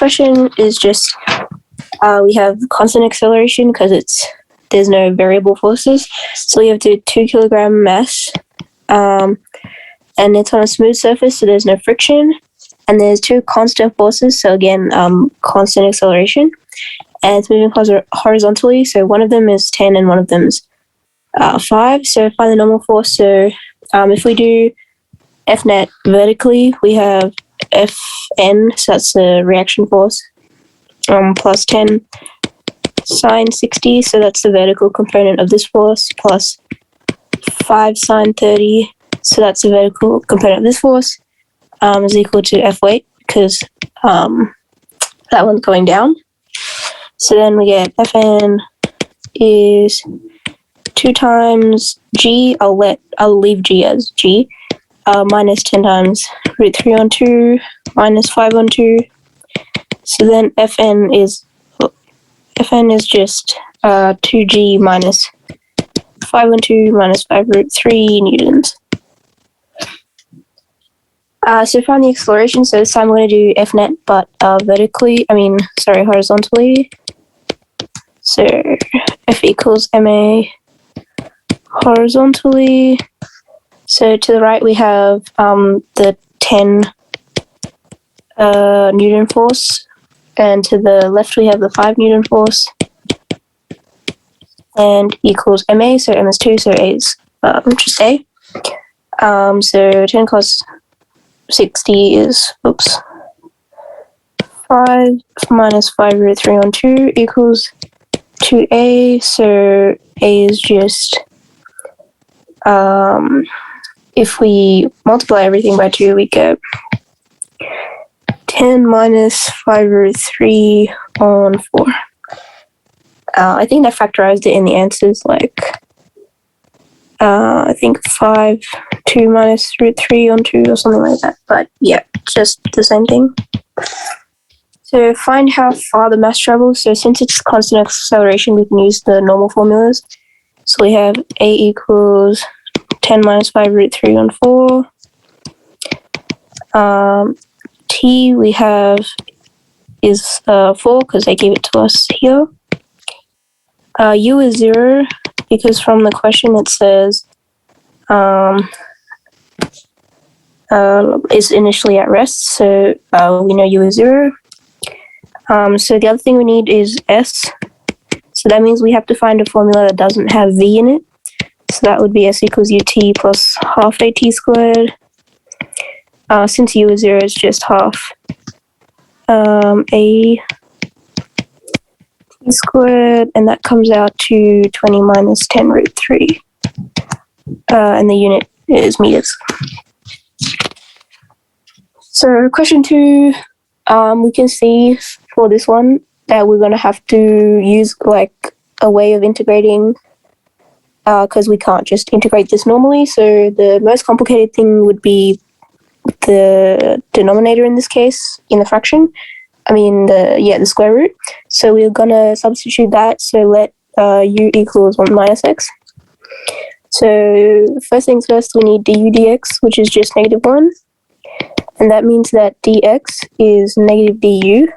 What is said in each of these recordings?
question is just we have constant acceleration because there's no variable forces. So we have the 2 kilogram mass, and it's on a smooth surface, so there's no friction. And there's 2 constant forces, so again, constant acceleration. And it's moving horizontally, so one of them is 10 and one of them is 5. So find the normal force. So if we do F net vertically, we have Fn, so that's the reaction force, plus 10 sine 60, so that's the vertical component of this force, plus 5 sine 30, so that's the vertical component of this force, is equal to F weight, because that one's going down. So then we get Fn is 2 times G, I'll leave G as G, minus 10 times root 3 on 2, minus 5 on 2. So then Fn is just 2G minus 5 on 2 minus 5 root 3 newtons. So find the acceleration. So this time we're going to do F net, but horizontally. So F equals ma horizontally. So to the right we have the 10 Newton force, and to the left we have the 5 Newton force, and equals ma. So m is 2, so a is just a. So 10 cos 60 is 5 minus 5 root 3 on 2 equals 2a. So a is just if we multiply everything by 2, we get 10 minus 5 root 3 on 4. I think I factorized it in the answers, I think 2 minus root 3 on 2 or something like that. But yeah, just the same thing. So find how far the mass travels. So since it's constant acceleration, we can use the normal formulas. So we have a equals 10 minus 5 root 3 on 4. T we have is 4 because they gave it to us here. U is 0 because from the question it says is initially at rest, so we know U is 0. So the other thing we need is S. So that means we have to find a formula that doesn't have V in it. So that would be S equals UT plus half AT squared. Since U is 0, it's just half A T squared, and that comes out to 20 minus 10 root 3. And the unit is meters. So question 2, we can see for this one that we're going to have to use a way of integrating because we can't just integrate this normally. So the most complicated thing would be the denominator in this case, in the fraction. The square root. So we're going to substitute that. So let u equals 1 minus x. So first things first, we need du dx, which is just -1. And that means that dx is negative du.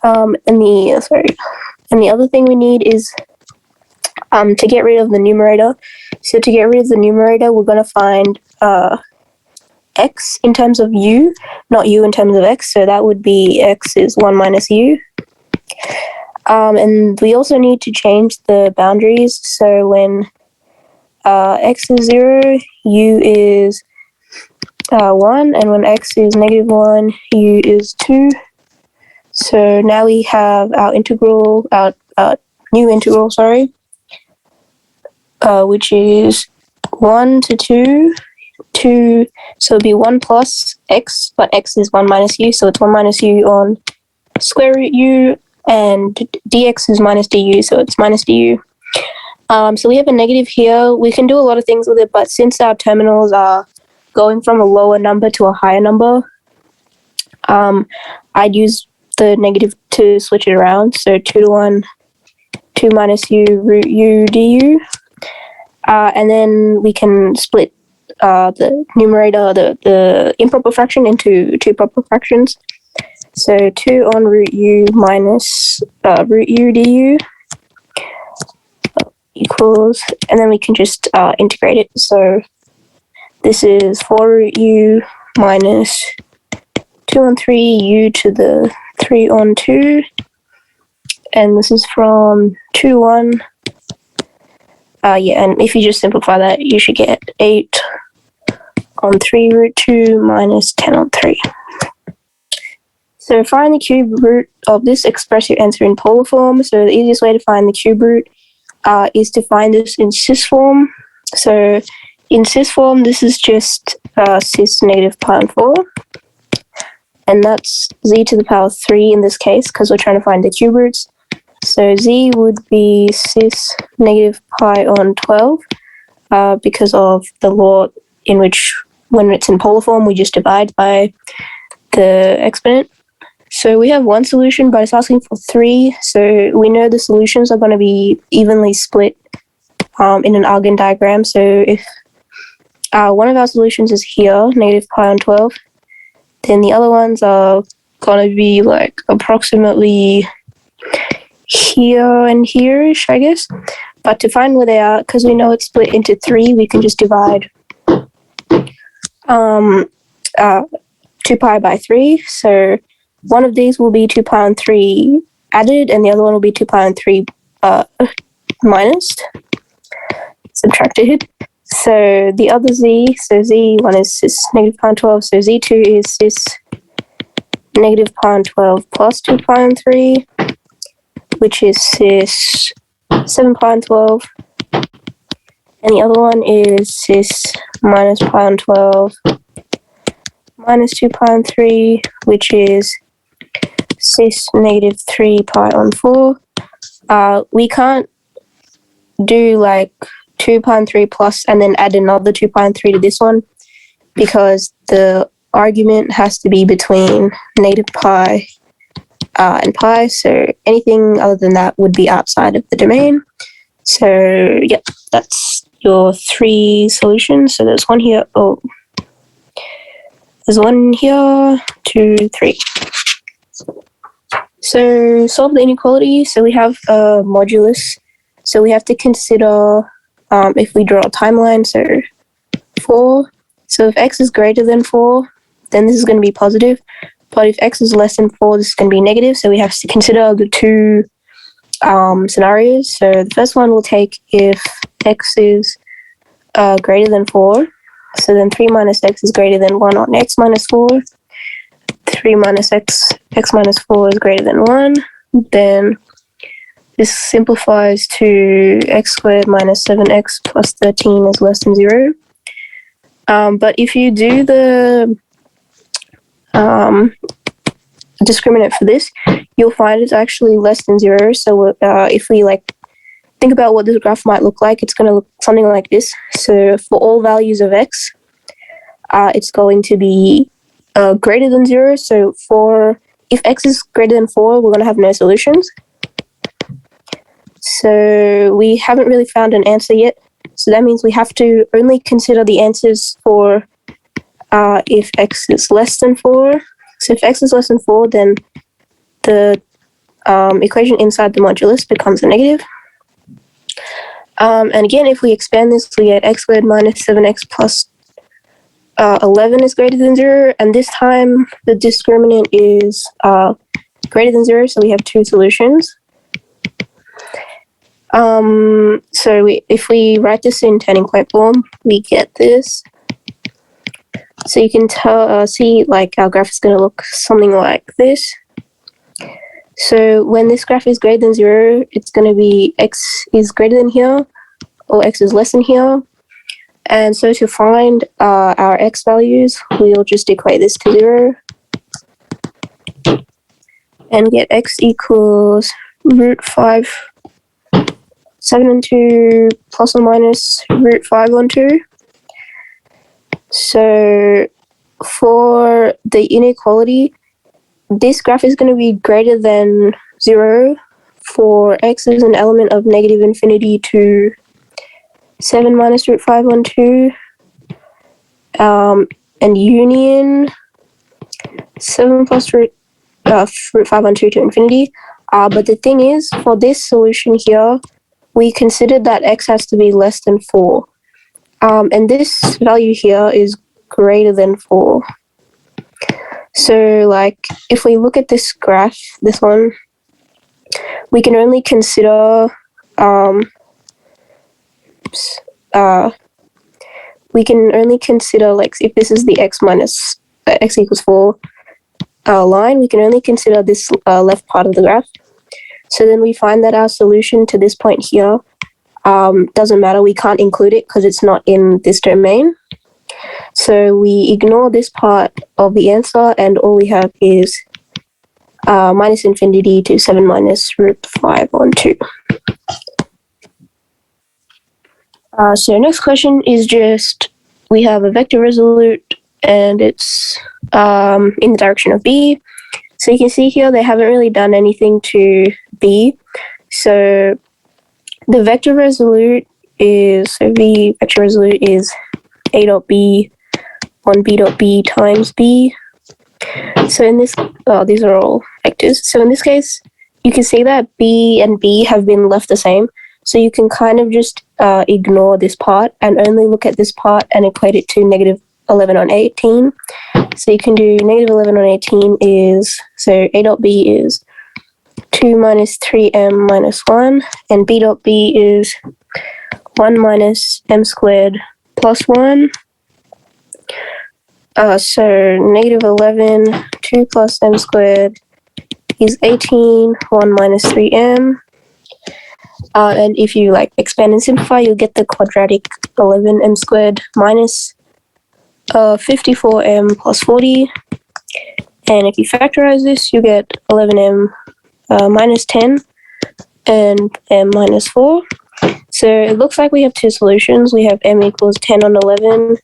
And the other thing we need is to get rid of the numerator. So to get rid of the numerator, we're going to find x in terms of u, not u in terms of x. So that would be x is 1 minus u. And we also need to change the boundaries. So when x is 0, u is 1, and when x is -1, u is 2. So now we have our integral, our new integral, which is 1 to 2. 2, so it'll be 1 plus x, but x is 1 minus u, so it's 1 minus u on square root u, and dx is minus du, so it's minus du. So we have a negative here. We can do a lot of things with it, but since our terminals are going from a lower number to a higher number, I'd use the negative to switch it around. So 2 to 1, 2 minus u root u du. And then we can split the numerator, the improper fraction, into 2 proper fractions. So 2 on root u minus root u du equals, and then we can just integrate it. So this is 4 root u minus 2 on 3 u to the 3 on 2, and this is from 2 1. Yeah, and if you just simplify that, you should get 8 on 3 root 2 minus 10 on 3. So find the cube root of this, express your answer in polar form. So the easiest way to find the cube root is to find this in cis form. So in cis form, this is just cis negative pi on 4. And that's z to the power 3 in this case, because we're trying to find the cube roots. So z would be cis negative pi on 12 because of the law in which when it's in polar form, we just divide by the exponent. So we have one solution, but it's asking for 3. So we know the solutions are going to be evenly split in an Argand diagram. So if one of our solutions is here, negative pi on 12, then the other ones are going to be like approximately here and here-ish, I guess. But to find where they are, because we know it's split into 3, we can just divide 2 pi by 3. So one of these will be 2 pi on 3 added, and the other one will be 2 pi on 3 minus, subtracted. So the other z, so z1 is cis negative pi on 12, so z2 is cis negative pi on 12 plus 2 pi on 3, which is cis 7 pi on 12. And the other one is cis minus pi on 12 minus 2 pi on 3, which is cis negative 3 pi on 4. We can't do like 2 pi on 3 plus and then add another 2 pi on 3 to this one, because the argument has to be between negative pi and pi. So anything other than that would be outside of the domain. So yep, that's your 3 solutions. So there's one here. Oh, there's one here, 2, 3. So solve the inequality. So we have a modulus. So we have to consider if we draw a timeline, so 4. So if x is greater than 4, then this is going to be positive. But if x is less than 4, this is going to be negative. So we have to consider the 2 scenarios. So the first one we'll take if x is greater than 4. So then 3 minus x is greater than 1 on x minus 4. 3 minus x minus 4 is greater than 1. Then this simplifies to x squared minus 7x plus 13 is less than 0. But if you do the discriminant for this, you'll find it's actually less than 0. So if we like think about what this graph might look like, it's going to look something like this. So for all values of x, it's going to be greater than 0. So if x is greater than 4, we're going to have no solutions. So we haven't really found an answer yet. So that means we have to only consider the answers for if x is less than 4. So if x is less than 4, then the equation inside the modulus becomes a negative. And again, if we expand this, we get x squared minus 7x plus 11 is greater than 0. And this time the discriminant is greater than 0. So we have 2 solutions. So if we write this in turning point form, we get this. So you can see like our graph is going to look something like this. So when this graph is greater than 0, it's going to be x is greater than here, or x is less than here. And so to find our x values, we'll just equate this to 0 and get x equals root 5 7 and 2 plus or minus root 5 on 2. So for the inequality, this graph is going to be greater than 0 for x is an element of negative infinity to 7 minus root 5 on 2. And union 7 plus root root 5 on 2 to infinity. But the thing is, for this solution here, we considered that x has to be less than 4. And this value here is greater than 4. So, like, if we look at this graph, this one, we can only consider, like, if this is the x equals 4 line, we can only consider this left part of the graph. So then we find that our solution to this point here doesn't matter. We can't include it because it's not in this domain. So we ignore this part of the answer, and all we have is minus infinity to 7 minus root 5 on 2. So next question is just, we have a vector resolute, and it's in the direction of B. So you can see here they haven't really done anything to B. So the vector resolute is, V vector resolute is A dot B on B dot B times B. So in this, these are all vectors. So in this case, you can see that B and B have been left the same. So you can kind of just ignore this part and only look at this part and equate it to negative 11 on 18. So you can do negative 11 on 18 is, so A dot B is 2 minus 3m minus 1, and B dot B is 1 minus m squared plus 1. So negative 11, 2 plus m squared is 18, 1 minus 3m. And if you like expand and simplify, you'll get the quadratic 11m squared minus 54m plus 40. And if you factorize this, you get 11m minus 10 and m minus 4. So it looks like we have two solutions. We have m equals 10 on 11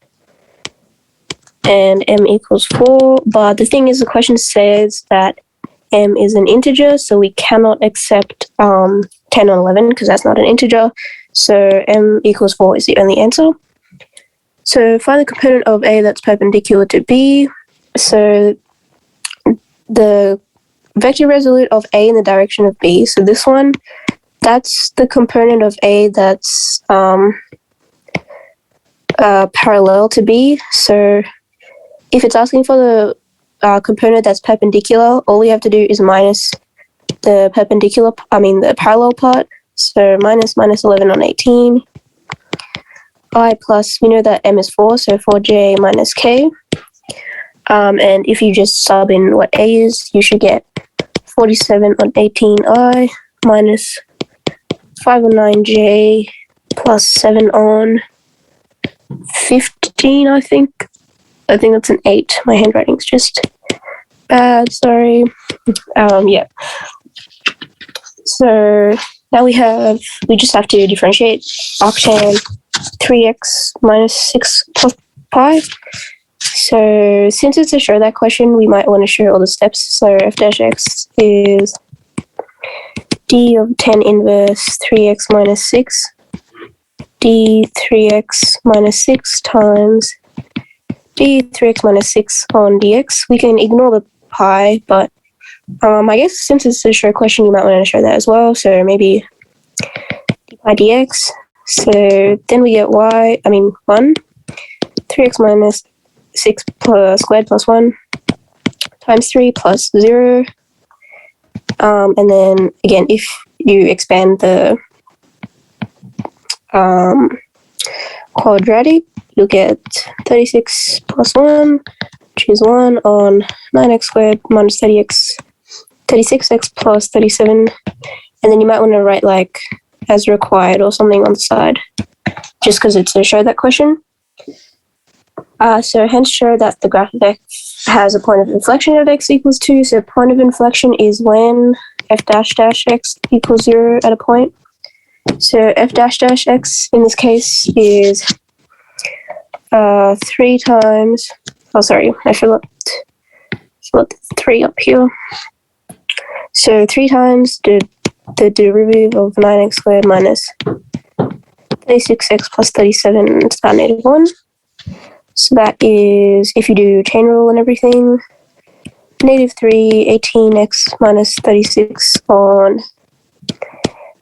and m equals 4. But the thing is, the question says that m is an integer, so we cannot accept 10 on 11 because that's not an integer. So m equals 4 is the only answer. So find the component of A that's perpendicular to B. So the vector resolute of A in the direction of B. So this one, that's the component of A that's parallel to B. So if it's asking for the component that's perpendicular, all we have to do is minus the the parallel part. So minus 11 on 18. I plus, we know that m is 4, so 4j minus k. And if you just sub in what A is, you should get 47 on 18i minus 5 on 9j plus 7 on 15, I think. I think that's an 8. My handwriting's just bad, sorry. Yeah. So now we just have to differentiate arctan 3x minus 6 plus pi. So since it's a show that question, we might want to show all the steps. So f dash x is d of 10 inverse 3x minus 6 d 3x minus 6 times d 3x minus 6 on dx. We can ignore the pi, but I guess since it's a show question, you might want to show that as well. So maybe d pi dx. So then we get 1, 3x minus 6 plus squared plus 1 times 3 plus 0. And then again, if you expand the quadratic, you'll get 36 plus 1, which is 1 on 9x squared minus 36x plus 37. And then you might want to write like as required or something on the side, just because it's a show that question. So hence show that the graph of x has a point of inflection of x equals 2. So point of inflection is when f dash dash x equals 0 at a point. So f dash dash x in this case is 3 times, oh sorry, I forgot the 3 up here. So 3 times the derivative of 9x squared minus 36x plus 37, it's about -1. So that is, if you do chain rule and everything, negative 3, 18x minus 36 on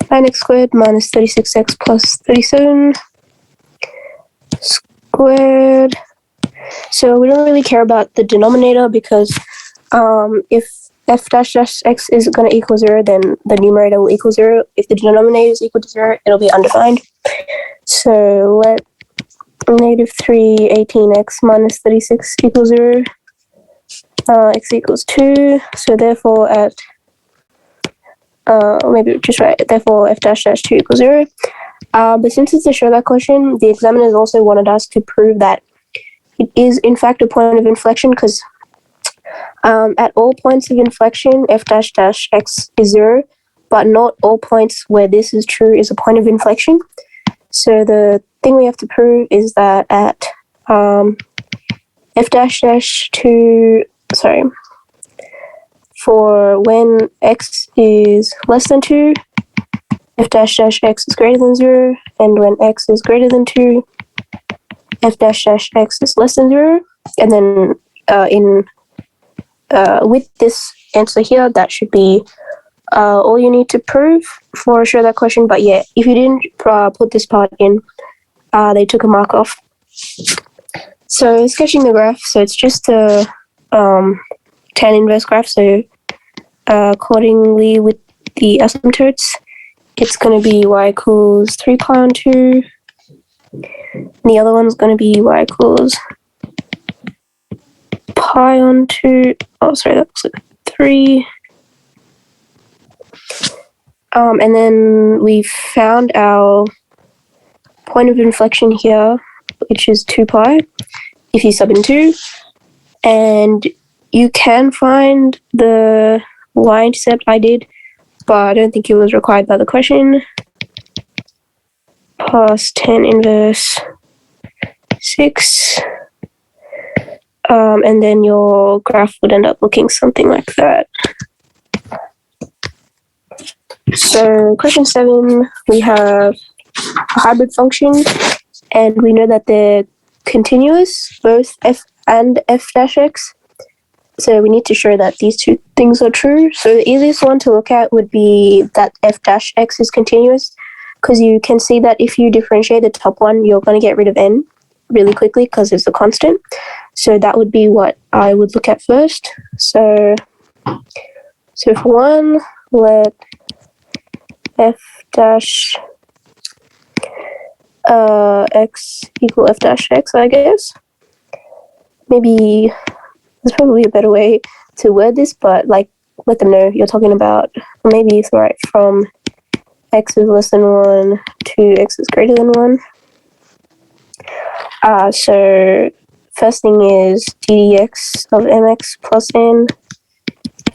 9x squared minus 36x plus 37 squared. So we don't really care about the denominator because if f dash dash x is going to equal 0, then the numerator will equal 0. If the denominator is equal to 0, it'll be undefined. So let negative 3, 18x minus 36 equals 0. X equals 2. So therefore at, maybe just right, therefore f dash dash 2 equals 0. But since it's a show that question, the examiners also wanted us to prove that it is in fact a point of inflection because at all points of inflection, f dash dash x is 0, but not all points where this is true is a point of inflection. So the thing we have to prove is that at f dash dash 2, for when x is less than 2, f dash dash x is greater than 0, and when x is greater than 2, f dash dash x is less than 0. And then with this answer here, that should be all you need to prove for sure that question. But yeah, if you didn't put this part in, they took a mark off. So sketching the graph, so it's just a tan inverse graph. So accordingly with the asymptotes, it's going to be y equals 3 pi on 2. The other one's going to be y equals pi on 2. Oh, sorry, that looks like 3. And then we found our point of inflection here, which is 2 pi, if you sub in 2. And you can find the y-intercept. I did, but I don't think it was required by the question. Plus tan inverse 6. And then your graph would end up looking something like that. So question 7, we have a hybrid function, and we know that they're continuous, both f and f dash x. So we need to show that these two things are true. So the easiest one to look at would be that f dash x is continuous, because you can see that if you differentiate the top one, you're going to get rid of n really quickly because it's a constant. So that would be what I would look at first. So for 1, let f dash x equal f dash x, I guess. Maybe there's probably a better way to word this, but like let them know you're talking about, maybe it's right from x is less than 1 to x is greater than 1. So first thing is dx of mx plus n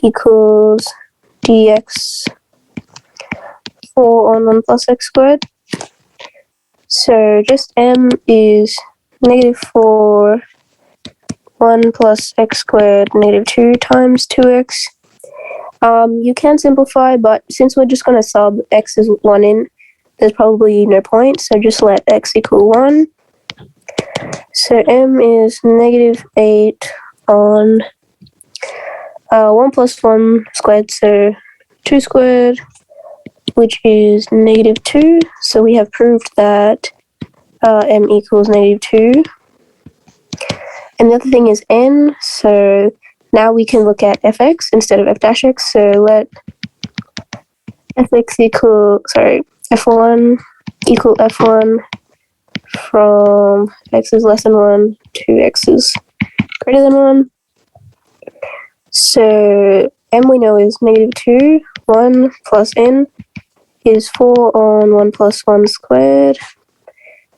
equals dx 4 on 1 plus x squared. So just m is negative 4, 1 plus x squared, negative 2 times 2x. You can simplify, but since we're just going to sub x as 1 in, there's probably no point, so just let x equal 1. So m is negative 8 on 1 plus 1 squared, so 2 squared, which is negative 2. So we have proved that m equals negative 2. And the other thing is n, so now we can look at fx instead of f dash x. So let f1 equal f1 from x is less than 1 to x is greater than 1. So m we know is negative 2, 1 plus n is 4 on 1 plus 1 squared.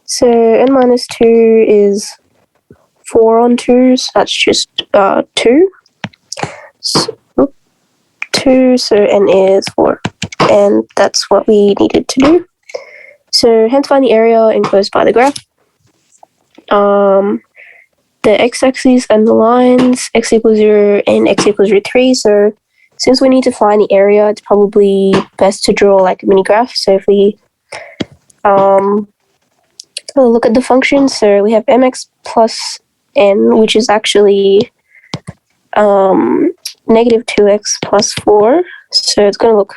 So n minus 2 is 4 on 2, so that's just 2. So, 2, so n is 4. And that's what we needed to do. So hence find the area enclosed by the graph. The x-axis and the lines, x equals 0 and x equals 3. So since we need to find the area, it's probably best to draw like a mini graph. So if we look at the function, so we have mx plus n, which is actually negative 2x plus 4. So it's going to look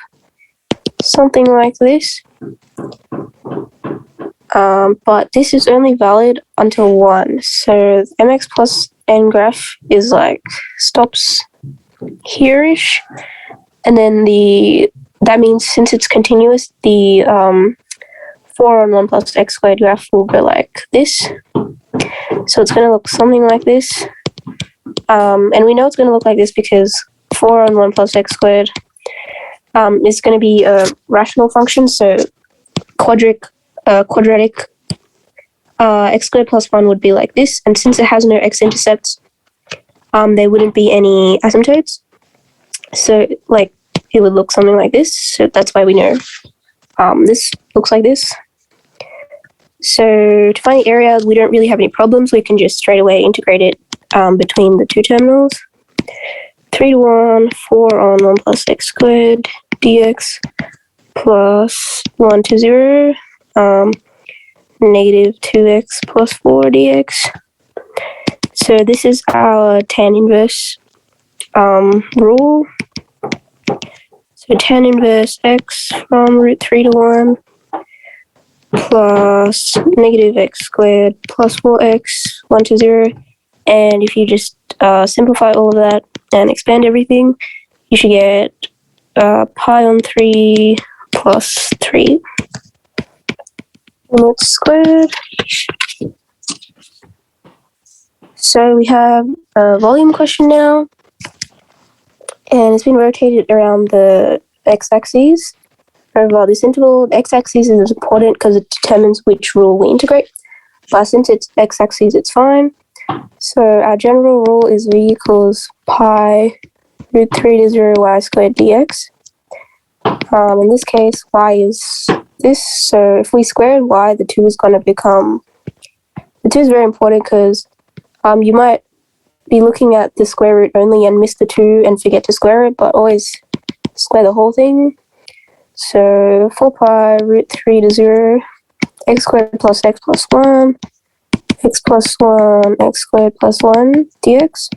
something like this. But this is only valid until 1. So mx plus n graph is like stops here-ish. And then that means since it's continuous, the 4 on 1 plus x squared graph will go like this. So it's going to look something like this. And we know it's going to look like this because 4 on 1 plus x squared is going to be a rational function. So quadratic x squared plus 1 would be like this. And since it has no x-intercepts, there wouldn't be any asymptotes. So like it would look something like this. So that's why we know this looks like this. So to find the area, we don't really have any problems. We can just straight away integrate it between the two terminals. 3 to 1, 4 on 1 plus x squared dx plus 1 to 0, negative 2x plus 4 dx. So this is our tan inverse rule. So tan inverse x from root 3 to 1 plus negative x squared plus 4x, 1 to 0. And if you just simplify all of that and expand everything, you should get pi on 3 plus 3. And it's squared. So we have a volume question now. And it's been rotated around the x-axis over this interval. The x-axis is important because it determines which rule we integrate. But since it's x-axis, it's fine. So our general rule is v equals pi root 3 to 0 y squared dx. In this case, y is this. So if we squared y, the 2 is going to become... The 2 is very important because you might be looking at the square root only and miss the 2 and forget to square it, but always square the whole thing. So 4 pi root 3 to 0 x squared plus x plus 1 x plus 1 x squared plus 1 dx.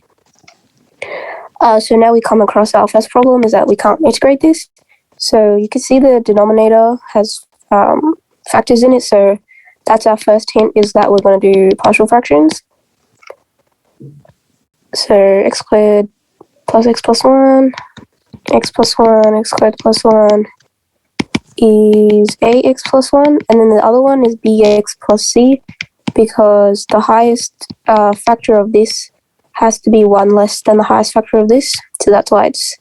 So now we come across our first problem is that we can't integrate this. So you can see the denominator has factors in it. So that's our first hint, is that we're going to do partial fractions. So x squared plus x plus 1, x plus 1, x squared plus 1 is ax plus 1. And then the other one is bx plus c, because the highest factor of this has to be 1 less than the highest factor of this. So that's why it's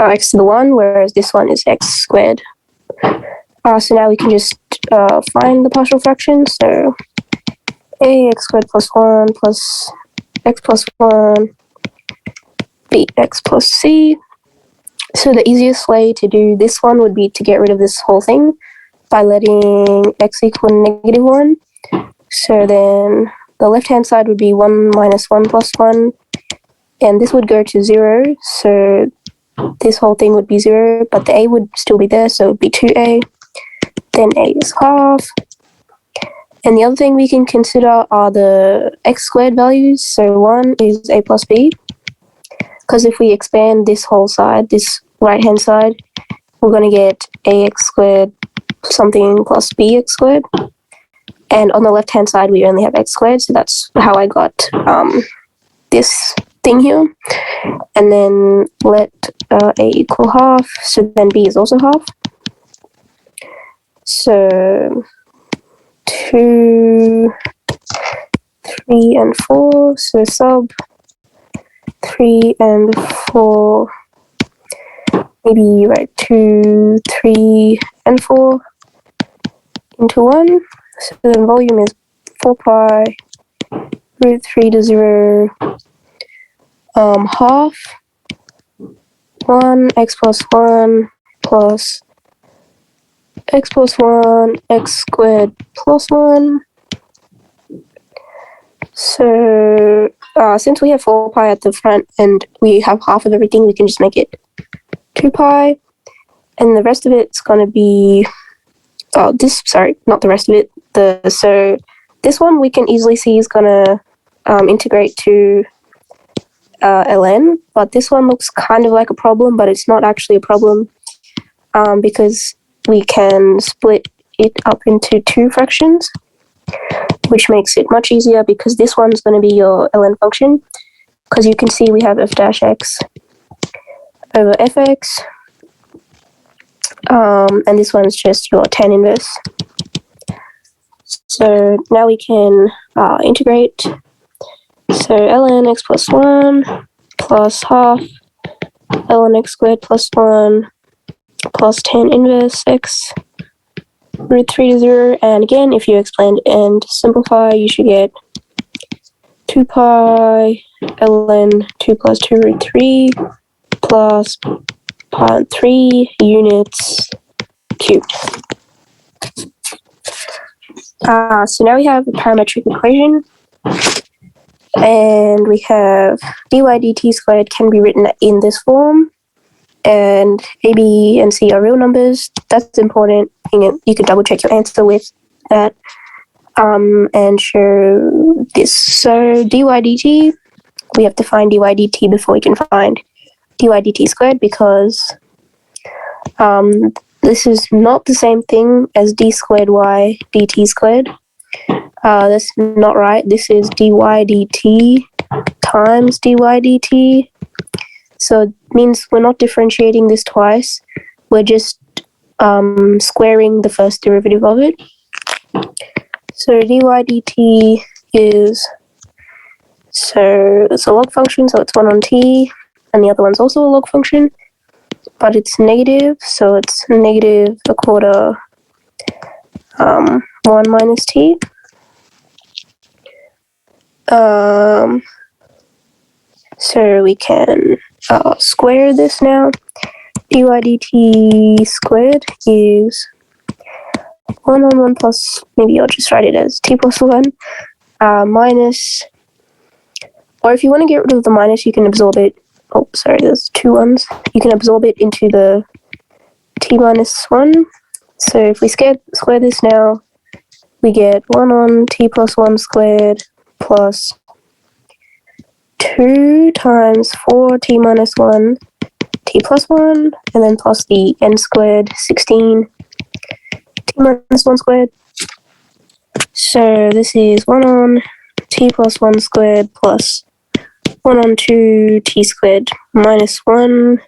x to the 1, whereas this one is x squared. So now we can just find the partial fraction. So ax squared plus 1 plus x plus 1 bx plus c. So the easiest way to do this one would be to get rid of this whole thing by letting x equal negative 1. So then the left-hand side would be 1 minus 1 plus 1, and this would go to 0. So this whole thing would be 0, but the a would still be there, so it would be 2a. Then a is half. And the other thing we can consider are the x squared values. So 1 is a plus b, because if we expand this whole side, this right-hand side, we're going to get ax squared something plus bx squared. And on the left-hand side, we only have x squared, so that's how I got this thing here. And then let a equal half, so then b is also half. So 2, 3, and 4, so sub 3 and 4, maybe write 2, 3, and 4 into 1. So then volume is 4 pi root 3 to 0 half 1 x plus 1 plus x plus 1 x squared plus 1. So since we have 4 pi at the front and we have half of everything, we can just make it 2 pi. And the rest of it's going to be, not the rest of it. So this one we can easily see is going to integrate to ln, but this one looks kind of like a problem, but it's not actually a problem because we can split it up into two fractions, which makes it much easier because this one's going to be your ln function, because you can see we have f dash x over fx, and this one's just your tan inverse. So now we can integrate. So ln x plus 1 plus half ln x squared plus 1 plus tan inverse x root 3 to 0. And again, if you expand and simplify, you should get 2 pi ln 2 plus 2 root 3 plus pi 3 units cubed. So now we have a parametric equation, and we have dy dt squared can be written in this form, and a, b, and c are real numbers. That's important. You can double check your answer with that, and show this. So dy dt, we have to find dy dt before we can find dy dt squared, because this is not the same thing as d squared y dt squared. That's not right. This is dy dt times dy dt. So it means we're not differentiating this twice. We're just squaring the first derivative of it. So dy dt is, so it's a log function, so it's 1 on t, and the other one's also a log function, but it's negative, so it's negative a quarter 1 minus t. So we can square this now. Dy dt squared is 1 on 1 plus, maybe I'll just write it as t plus 1 minus, or if you want to get rid of the minus, you can absorb it. Oh, sorry, there's 2 ones. You can absorb it into the t minus 1. So if we square this now, we get 1 on t plus 1 squared plus 2 times 4t minus 1 t plus 1, and then plus the n squared 16 t minus 1 squared. So this is 1 on t plus 1 squared plus 1 on 2 t squared minus 1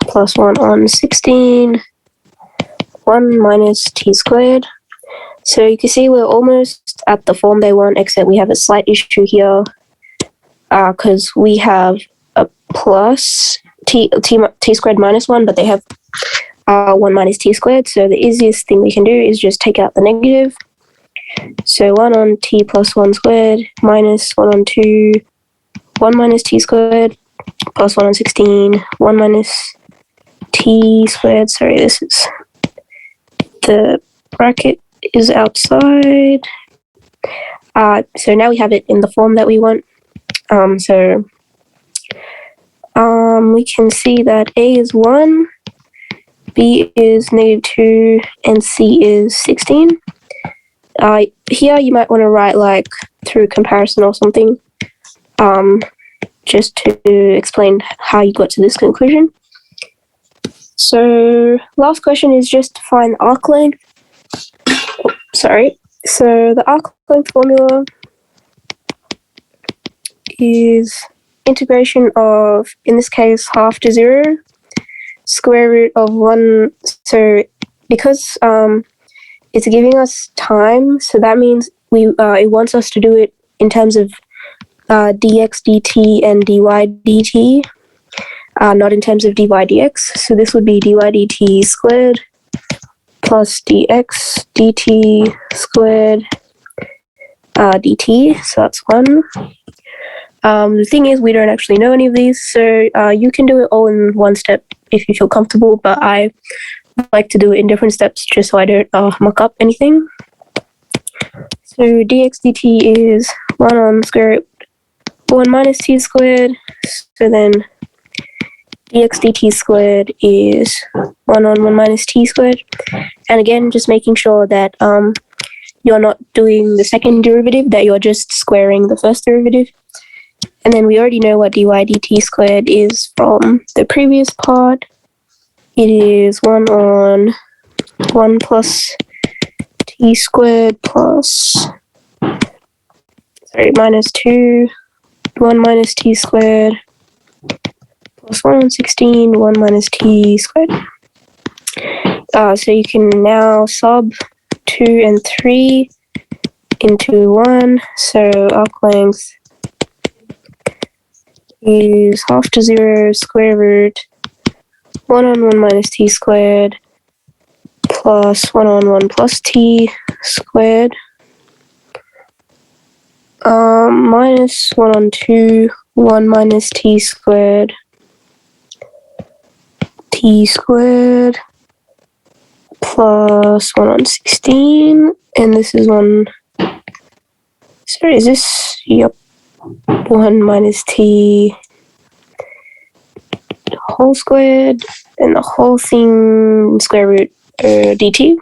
plus 1 on 16 1 minus t squared. So you can see we're almost at the form they want, except we have a slight issue here because we have a plus t squared minus 1, but they have 1 minus t squared. So the easiest thing we can do is just take out the negative. So 1 on t plus 1 squared minus 1 on 2, 1 minus t squared plus 1 on 16, 1 minus t squared. Sorry, this is the bracket is outside. So now we have it in the form that we want. We can see that a is 1, b is -2, and c is 16. Here you might want to write like through comparison or something, just to explain how you got to this conclusion. So last question is just to find arc length. So the arc length formula is integration of, in this case, half to 0, square root of 1. So because it's giving us time, so that means it wants us to do it in terms of dx dt and dy dt, not in terms of dy dx. So this would be dy dt squared plus dx dt squared dt. So that's 1. The thing is, we don't actually know any of these, so you can do it all in one step if you feel comfortable, but I like to do it in different steps just so I don't muck up anything. So dx dt is 1 on square root 1 minus t squared, so then dx dt squared is 1 on 1 minus t squared. And again, just making sure that you're not doing the second derivative, that you're just squaring the first derivative. And then we already know what dy dt squared is from the previous part. It is 1 on 1 plus t squared plus, minus 2, 1 minus t squared plus 1 on 16, 1 minus t squared. So you can now sub 2 and 3 into 1. So arc length is half to 0 square root 1 on 1 minus t squared plus 1 on 1 plus t squared minus 1 on 2 1 minus t squared plus 1 on 16, and this is 1, sorry, is this, yep, 1 minus t whole squared, and the whole thing square root dt.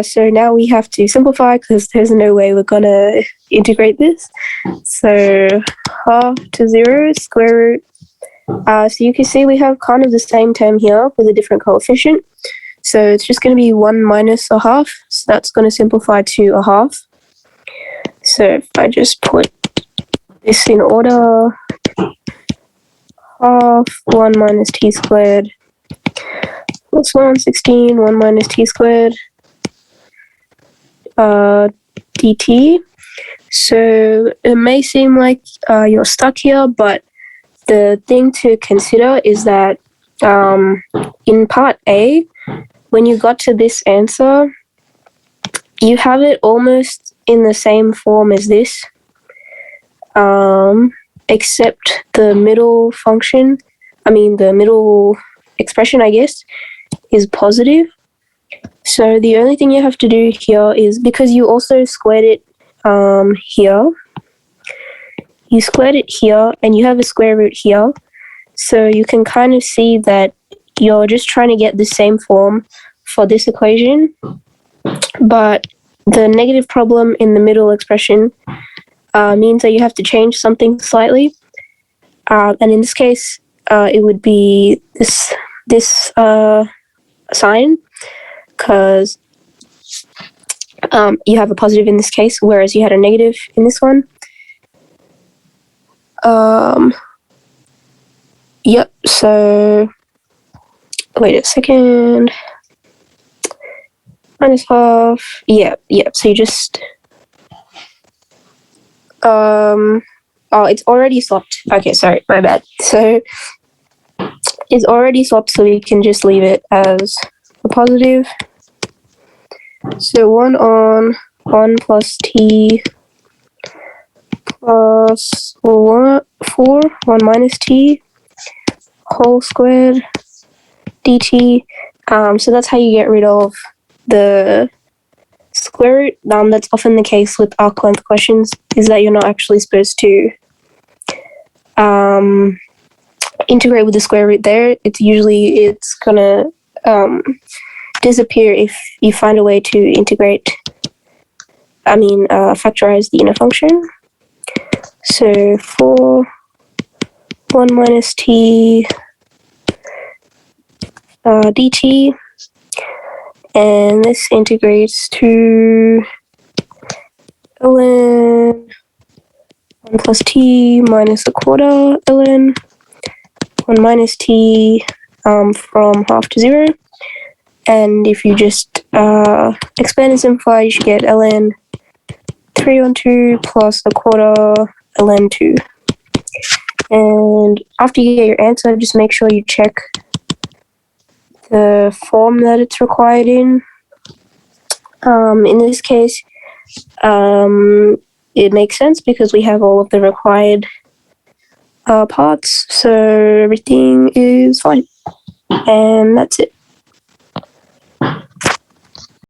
So now we have to simplify because there's no way we're gonna integrate this. So half to 0 square root. So you can see we have kind of the same term here with a different coefficient. So it's just going to be 1 minus a half. So that's going to simplify to a half. So if I just put this in order, half 1 minus t squared plus 1 on 16, 1 minus t squared dt. So it may seem like you're stuck here, but the thing to consider is that in part A, when you got to this answer, you have it almost in the same form as this, except the middle function, the middle expression, I guess, is positive. So the only thing you have to do here is, because you also squared it here, you squared it here, and you have a square root here. So you can kind of see that you're just trying to get the same form for this equation. But the negative problem in the middle expression means that you have to change something slightly. And in this case, it would be this sign, because you have a positive in this case, whereas you had a negative in this one. Yep, so wait a second. Minus half. Yep, so you just oh, it's already swapped. Okay, sorry, my bad. So it's already swapped, so we can just leave it as a positive. So 1 on 1 plus t plus 4, 1 minus t whole squared dt. So that's how you get rid of the square root. That's often the case with arc length questions, is that you're not actually supposed to integrate with the square root there. It's gonna disappear if you find a way to integrate, factorize the inner function. So 4 1 minus t dt, and this integrates to ln 1 plus t minus a quarter ln 1 minus t from half to 0. And if you just expand and simplify, you should get ln 3 on 2 plus a quarter ln 2. And after you get your answer, just make sure you check the form that it's required in. In this case, it makes sense because we have all of the required parts, so everything is fine. And that's it.